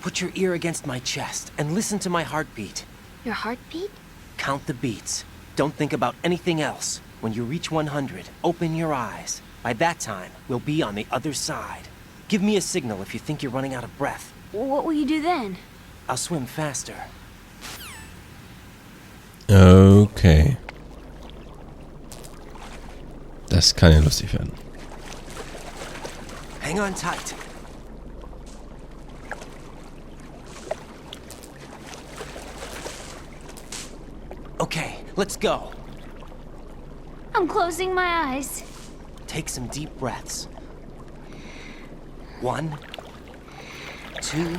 Put your ear against my chest and listen to my heartbeat. Your heartbeat? Count the beats. Don't think about anything else. When you reach 100, open your eyes. By that time, we'll be on the other side. Give me a signal if you think you're running out of breath. What will you do then? I'll swim faster. Okay. Das kann ja lustig werden. Hang on tight. Okay, let's go. I'm closing my eyes. Take some deep breaths. 1, 2,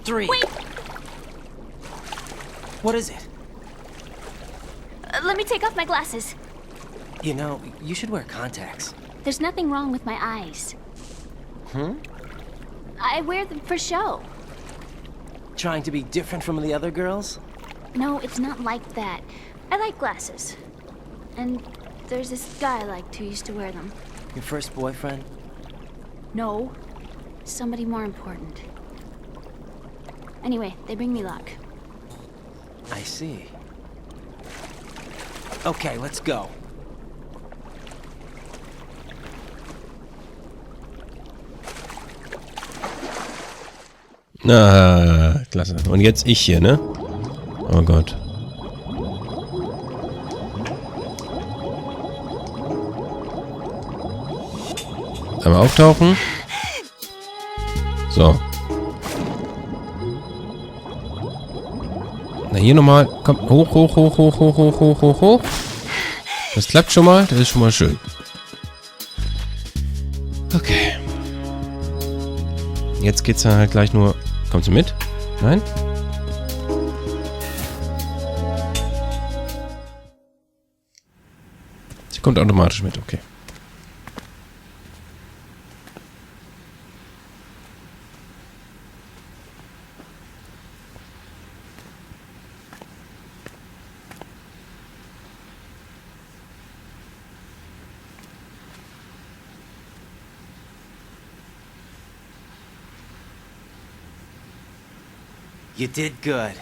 3. Wait! What is it? Let me take off my glasses. You know, you should wear contacts. There's nothing wrong with my eyes. I wear them for show. Trying to be different from the other girls? No, it's not like that. I like glasses. And there's this guy I liked who used to wear them. Your first boyfriend? No. Somebody more important. Anyway, they bring me luck. I see. Okay, let's go. Na, klasse. Und jetzt ich hier, ne? Oh Gott. Einmal auftauchen. So. Na, hier nochmal. Komm, hoch, hoch, hoch, hoch, hoch, hoch, hoch, hoch, hoch. Das klappt schon mal. Das ist schon mal schön. Okay. Jetzt geht's dann halt gleich nur... Kommst du mit? Nein? Sie kommt automatisch mit, okay. You did good.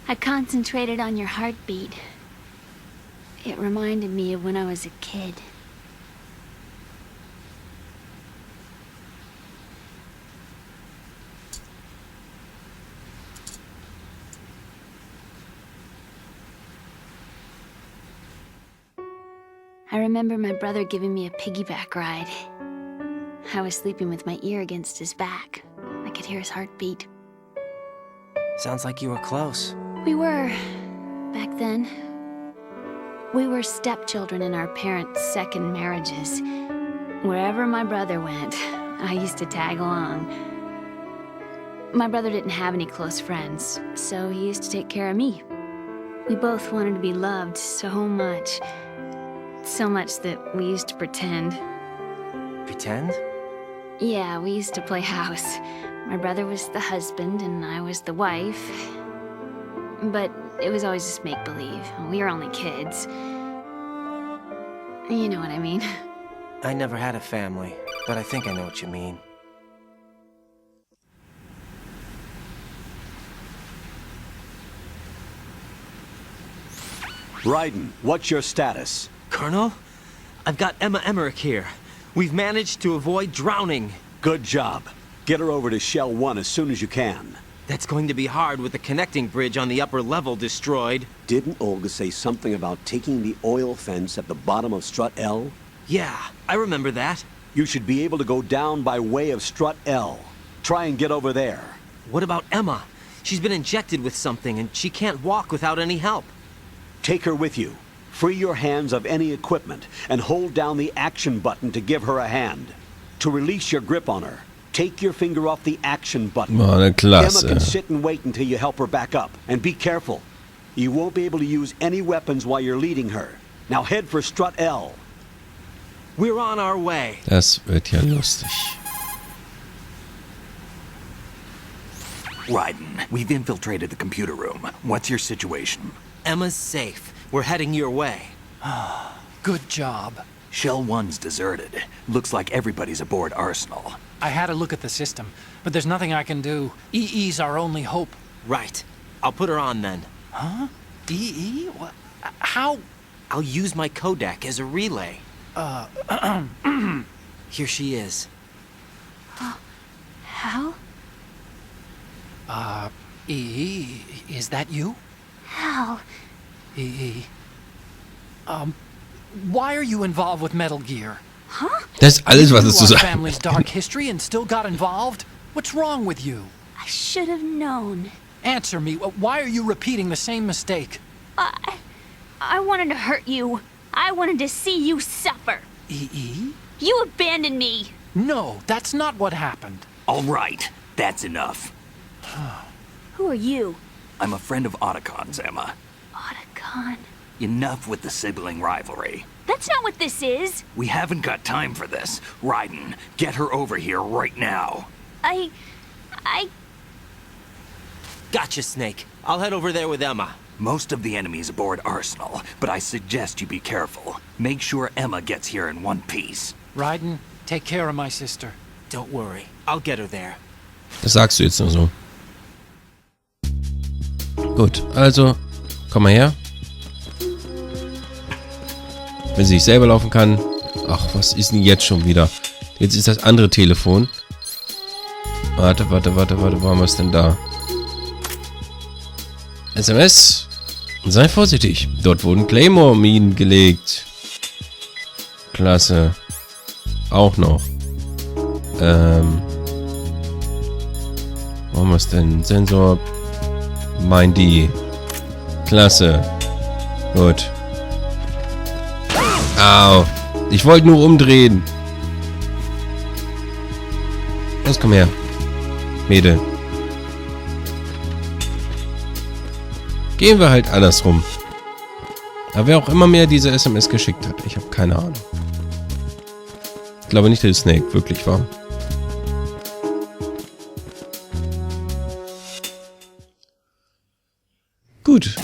I concentrated on your heartbeat. It reminded me of when I was a kid. I remember my brother giving me a piggyback ride. I was sleeping with my ear against his back. I could hear his heartbeat. Sounds like you were close. We were, back then. We were stepchildren in our parents' second marriages. Wherever my brother went, I used to tag along. My brother didn't have any close friends, so he used to take care of me. We both wanted to be loved so much. So much that we used to pretend. Pretend? Yeah, we used to play house. My brother was the husband and I was the wife. But it was always just make-believe. We were only kids. You know what I mean. I never had a family, but I think I know what you mean. Raiden, what's your status? Colonel? I've got Emma Emmerich here. We've managed to avoid drowning. Good job. Get her over to Shell 1 as soon as you can. That's going to be hard with the connecting bridge on the upper level destroyed. Didn't Olga say something about taking the oil fence at the bottom of Strut L? Yeah, I remember that. You should be able to go down by way of Strut L. Try and get over there. What about Emma? She's been injected with something and she can't walk without any help. Take her with you. Free your hands of any equipment and hold down the action button to give her a hand. To release your grip on her, take your finger off the action button. Emma Emma can sit and wait until you help her back up. And be careful. You won't be able to use any weapons while you're leading her. Now head for Strut L. We're on our way. Das wird ja lustig. Raiden, we've infiltrated the computer room. What's your situation? Emma's safe. We're heading your way. Good job. Shell 1's deserted. Looks like everybody's aboard Arsenal. I had a look at the system, but there's nothing I can do. EE's our only hope. Right. I'll put her on then. Huh? EE? What? How? I'll use my Kodak as a relay. Here she is. Hal? EE, is that you? Hal. EE. Why are you involved with Metal Gear? Huh? Das ist alles, was es zu You our sagen family's dark history and still got involved? What's wrong with you? I should have known. Answer me. Why are you repeating the same mistake? I wanted to hurt you. I wanted to see you suffer. EE? You abandoned me. No, that's not what happened. All right, that's enough. Who are you? I'm a friend of Otacon's, Emma. Otacon. Enough with the sibling rivalry. That's not what this is. We haven't got time for this. Raiden, get her over here right now. I... Gotcha, Snake. I'll head over there with Emma. Most of the enemy's aboard Arsenal, but I suggest you be careful. Make sure Emma gets here in one piece. Raiden, take care of my sister. Don't worry. I'll get her there. Das sagst du jetzt nur so. Gut, also, komm mal her. Wenn sie nicht selber laufen kann. Ach, was ist denn jetzt schon wieder? Jetzt ist das andere Telefon. Warte, wo haben wir es denn da? SMS. Sei vorsichtig. Dort wurden Claymore-Minen gelegt. Klasse. Auch noch. Wo haben wir es denn? Sensor. Mein die. Klasse. Gut. Au. Ich wollte nur umdrehen. Los, komm her. Mädel. Gehen wir halt andersrum. Aber wer auch immer mir diese SMS geschickt hat, ich habe keine Ahnung. Ich glaube nicht, dass es Snake wirklich war. Gut.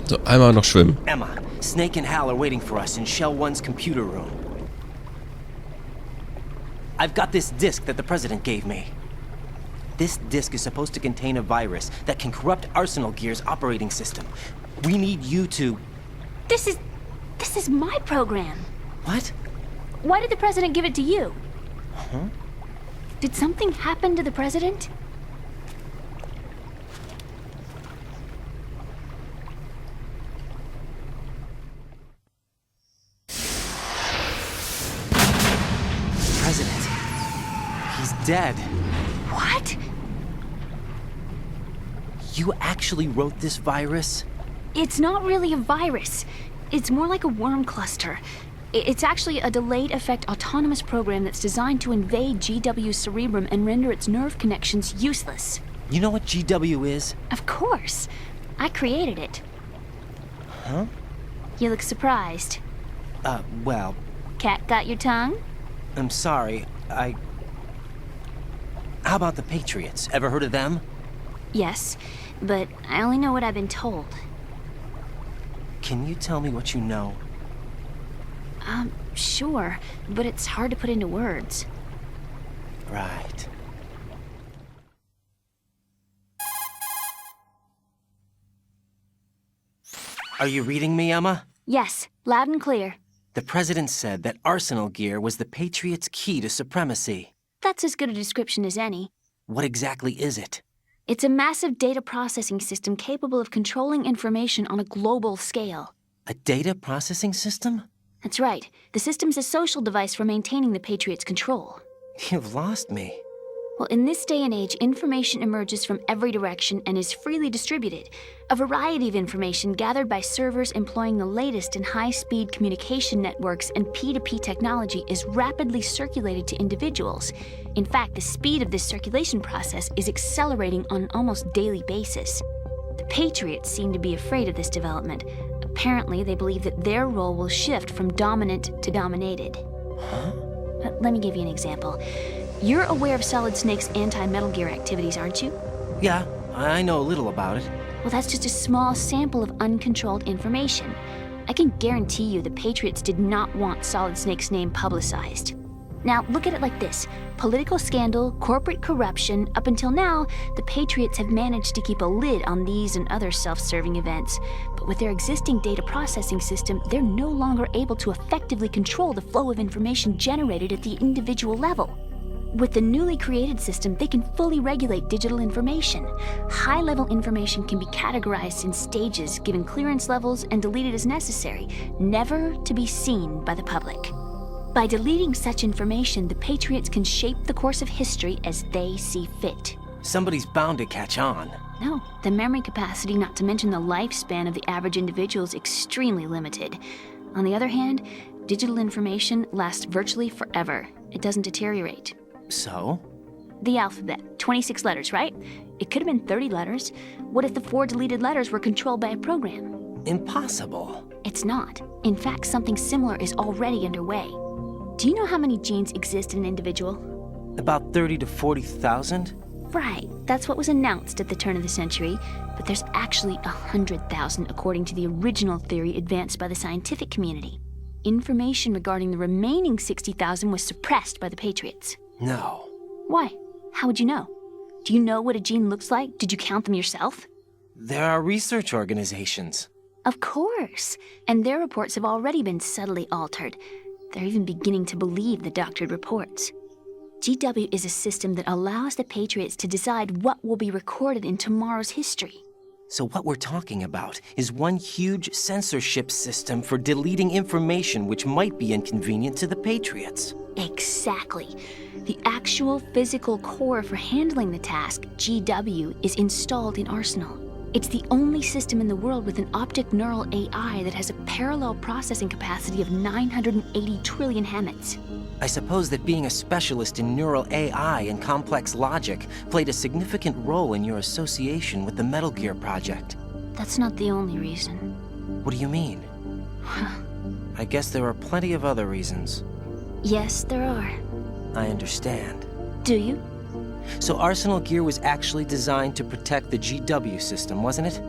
So, einmal noch schwimmen. Emma, Snake and Hal are waiting for us in Shell 1's computer room. I've got this disk that the President gave me. This disk is supposed to contain a virus that can corrupt Arsenal Gear's operating system. We need you to... This is my program. What? Why did the President give it to you? Huh? Did something happen to the President? President. He's dead. What? You actually wrote this virus? It's not really a virus. It's more like a worm cluster. It's actually a delayed effect autonomous program that's designed to invade GW's cerebrum and render its nerve connections useless. You know what GW is? Of course. I created it. Huh? You look surprised. Well, Cat got your tongue? I'm sorry. How about the Patriots? Ever heard of them? Yes, but I only know what I've been told. Can you tell me what you know? Sure, but it's hard to put into words. Right. Are you reading me, Emma? Yes, loud and clear. The President said that Arsenal Gear was the Patriots' key to supremacy. That's as good a description as any. What exactly is it? It's a massive data processing system capable of controlling information on a global scale. A data processing system? That's right. The system's a social device for maintaining the Patriots' control. You've lost me. Well, in this day and age, information emerges from every direction and is freely distributed. A variety of information gathered by servers employing the latest in high-speed communication networks and P2P technology is rapidly circulated to individuals. In fact, the speed of this circulation process is accelerating on an almost daily basis. The Patriots seem to be afraid of this development. Apparently, they believe that their role will shift from dominant to dominated. Huh? Let me give you an example. You're aware of Solid Snake's anti-Metal Gear activities, aren't you? Yeah, I know a little about it. Well, that's just a small sample of uncontrolled information. I can guarantee you the Patriots did not want Solid Snake's name publicized. Now, look at it like this. Political scandal, corporate corruption, up until now, the Patriots have managed to keep a lid on these and other self-serving events. But with their existing data processing system, they're no longer able to effectively control the flow of information generated at the individual level. With the newly created system, they can fully regulate digital information. High-level information can be categorized in stages, given clearance levels, and deleted as necessary, never to be seen by the public. By deleting such information, the Patriots can shape the course of history as they see fit. Somebody's bound to catch on. No, the memory capacity, not to mention the lifespan of the average individual, is extremely limited. On the other hand, digital information lasts virtually forever. It doesn't deteriorate. So? The alphabet, 26 letters, right? It could have been 30 letters. What if the 4 deleted letters were controlled by a program? Impossible. It's not. In fact, something similar is already underway. Do you know how many genes exist in an individual? About 30 to 40,000? Right, that's what was announced at the turn of the century, but there's actually 100,000 according to the original theory advanced by the scientific community. Information regarding the remaining 60,000 was suppressed by the Patriots. No. Why? How would you know? Do you know what a gene looks like? Did you count them yourself? There are research organizations. Of course, and their reports have already been subtly altered. They're even beginning to believe the doctored reports. GW is a system that allows the Patriots to decide what will be recorded in tomorrow's history. So what we're talking about is one huge censorship system for deleting information which might be inconvenient to the Patriots. Exactly. The actual physical core for handling the task, GW, is installed in Arsenal. It's the only system in the world with an optic neural AI that has a parallel processing capacity of 980 trillion Hammets. I suppose that being a specialist in neural AI and complex logic played a significant role in your association with the Metal Gear project. That's not the only reason. What do you mean? I guess there are plenty of other reasons. Yes, there are. I understand. Do you? So Arsenal Gear was actually designed to protect the GW system, wasn't it?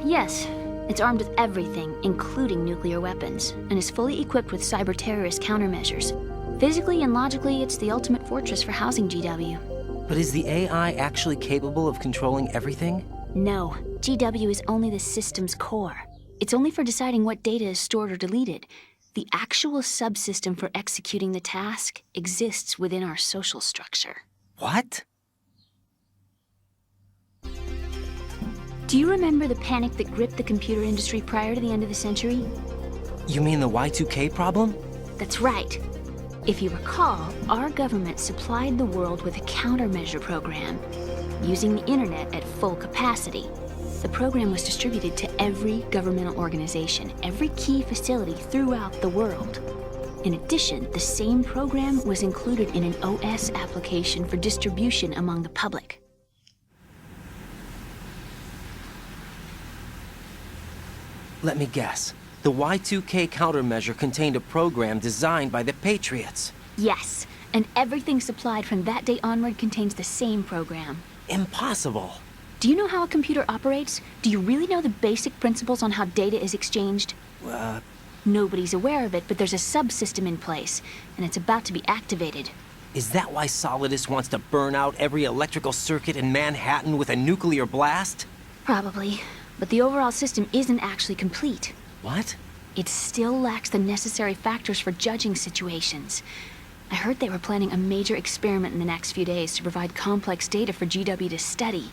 Yes. It's armed with everything, including nuclear weapons, and is fully equipped with cyber-terrorist countermeasures. Physically and logically, it's the ultimate fortress for housing GW. But is the AI actually capable of controlling everything? No. GW is only the system's core. It's only for deciding what data is stored or deleted. The actual subsystem for executing the task exists within our social structure. What? Do you remember the panic that gripped the computer industry prior to the end of the century? You mean the Y2K problem? That's right. If you recall, our government supplied the world with a countermeasure program, using the internet at full capacity. The program was distributed to every governmental organization, every key facility throughout the world. In addition, the same program was included in an OS application for distribution among the public. Let me guess. The Y2K countermeasure contained a program designed by the Patriots. Yes, and everything supplied from that day onward contains the same program. Impossible. Do you know how a computer operates? Do you really know the basic principles on how data is exchanged? Nobody's aware of it, but there's a subsystem in place, and it's about to be activated. Is that why Solidus wants to burn out every electrical circuit in Manhattan with a nuclear blast? Probably, but the overall system isn't actually complete. What? It still lacks the necessary factors for judging situations. I heard they were planning a major experiment in the next few days to provide complex data for GW to study.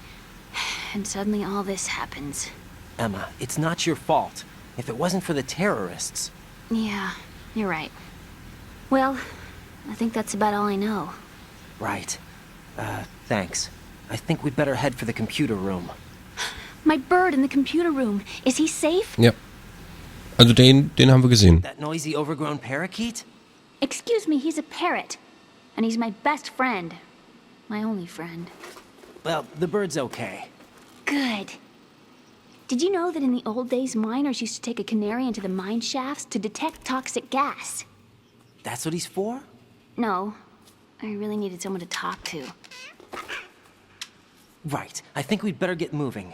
And suddenly all this happens. Emma, it's not your fault. If it wasn't for the terrorists... Yeah, you're right. Well, I think that's about all I know. Right. Thanks. I think we'd better head for the computer room. My bird in the computer room. Is he safe? Ja. Also den haben wir gesehen. That noisy, overgrown parakeet? Excuse me, he's a parrot. And he's my best friend. My only friend. Well, the bird's okay. Good. Did you know that in the old days, miners used to take a canary into the mine shafts to detect toxic gas? That's what he's for? No. I really needed someone to talk to. Right. I think we'd better get moving.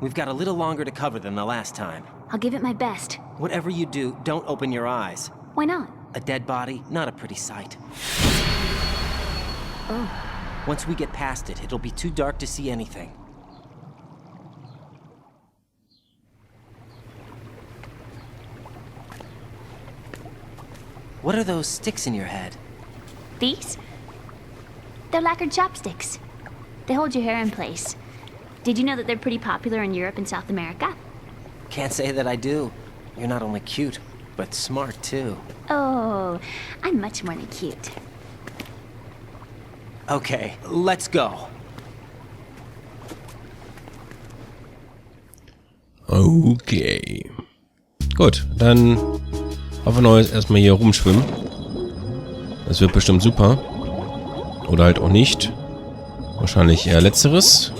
We've got a little longer to cover than the last time. I'll give it my best. Whatever you do, don't open your eyes. Why not? A dead body, not a pretty sight. Oh. Once we get past it, it'll be too dark to see anything. What are those sticks in your head? These? They're lacquered chopsticks. They hold your hair in place. Did you know that they're pretty popular in Europe and South America? Can't say that I do. You're not only cute, but smart too. Oh, I'm much more than cute. Okay, let's go. Okay. Gut, dann auf ein neues erstmal hier rumschwimmen. Das wird bestimmt super. Oder halt auch nicht. Wahrscheinlich eher letzteres.